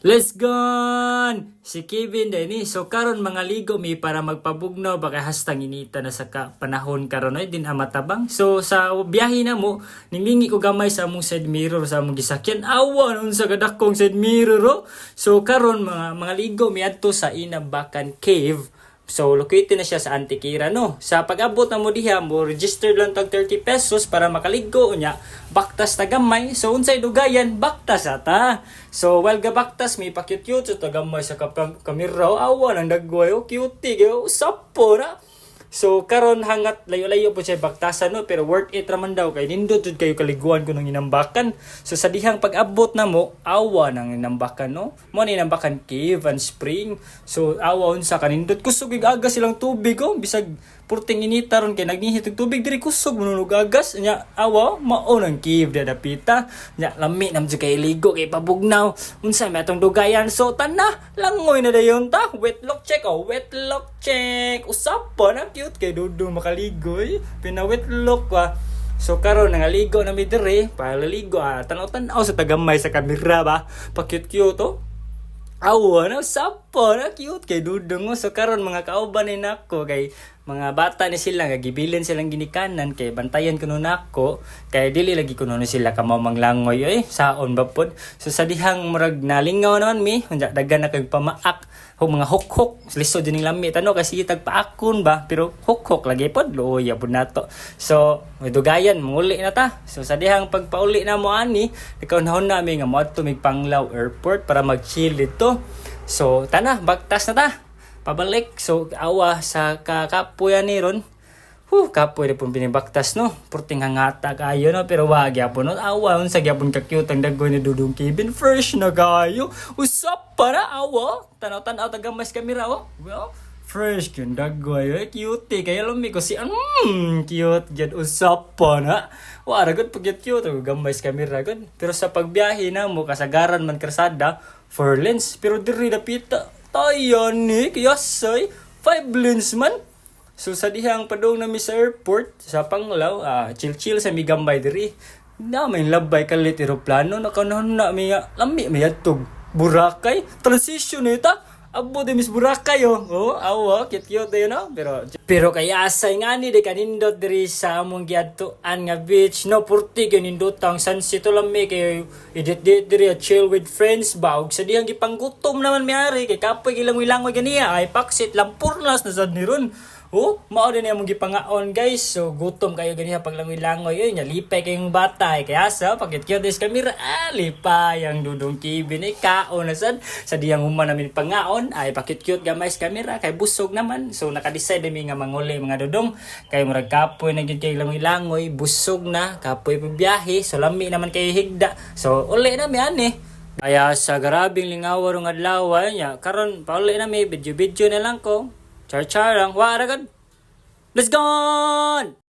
Let's go! Si Kevin din ni. So karon mga ligo mi para magpabugnaw baka hastang inita na sa panahon karon ay din amatabang. So sa biyahe na mo, nimingi ko gamay sa among side mirror sa among gisakyan. Awa nun sa kadakong side mirror. Oh. So karon mga ligo mi adto sa Inabacan Cave. So, located na siya sa Antiquira, no? Sa pag-abot na mo diha, mo register lang tag 30 pesos para makaligo niya. Baktas na gamay. So, unsay dugayan, baktas ata. So, while gabaktas, may pakyut-yut. So, tagamay sa kamera. Awa ng dagway. Oh, cutie. Usap po na. So, karon hangat layo-layo po siya baktasan, no? Pero worth it raman daw. Kay nindot kayo kaliguan ko ng Inambakan. So, sa dihang pag-abot na mo, awa ng Inambakan, no? Mo ni Inambakan Cave and Spring. So, awa unsa kanindot. Kusog aga silang tubig, oh. Bisag purting inita ron kay nagnihit og tubig diri kusog manunog agas nya awa mao ng cave da dapita nya lami nam kay ligo kay pabugnaw unsa may atong dugayan so tana langoy na dayon ta wet lock check usap pa na cute kay dudong makaligoy pina wet lock pa. So karon nangaligo na mi dire palaligo tanaw-tanaw sa tagamay sa kamera ba pa cute to. Awa na sapo na cute kay dudong mo. So karon mga kauban ni nako kay mga bata ni sila gagibilin silang ginikanan kay bantayan kuno nako kay dili lagi kuno sila kamo manglangoy saon ba pod. So sa dihang murag nalingaw naman mi unya daghan na kay pamaak mga hok lisod din lami tano kasi tagpaakon ba pero hok lagi pod loya pod nato. So dugayan muli na ta. So sa dihang pagpauli na mo ani ikaw na mi nga mo adto mig Panglao Airport para mag-chill dito. So tana bagtas na ta pabalik. So awa sa kakapuyan ni ron kapoy na pong binibaktas no purting hangata kayo no pero wag yapon no awa unsa gyapon ka cute ang daggoy ni Dudong Kevin fresh na kayo usap para awa tanaw-tanaw tagamas kamera well fresh kyun daggoy cute kaya lumi ko si cute jud usap pa na wala gud pag cute gamay kamera gud pero sa pagbiyahe na mo kasagaran man krasada 4 lanes pero diri dapita tayo ni kayasay 5 lanes man. So sa dihang padong nami sa airport sa Panglao, chill sa mi gambay diri. Na may labay kalit eroplano nakanahon na mi lami may adtog Boracay transition ita. Abo de mis Boracay awa cute yun no pero kaya asay nga ni de kanindot diri sa among giadtoan nga beach no purti kanindot ang sunset lami kay edit diri chill with friends ba ug sa dihang gipanggutom naman miari kay kapoy gilang-ilangoy ganiya ay paksit lampurnas na sad ni ron. Mao din among gipangaon guys. So gutom kayo ganiya paglangoy-langoy nya lipay kayong bata kaya sa pagkit-cute des kamera lipay ang Dudong Kevin kaon na sad sa diyang human namin pangaon ay pakit-cute gamay sa kamera kay busog naman. So naka-decide mi nga manguli mga dudong kay murag kapoy na gyud kay langoy-langoy busog na kapoy pagbiyahe so lami naman kay higda. So uli na mi ani kaya sa grabing lingaw rong adlaw nya karon pauli na mi video na lang ko. Char lang. Wara gud. Let's go!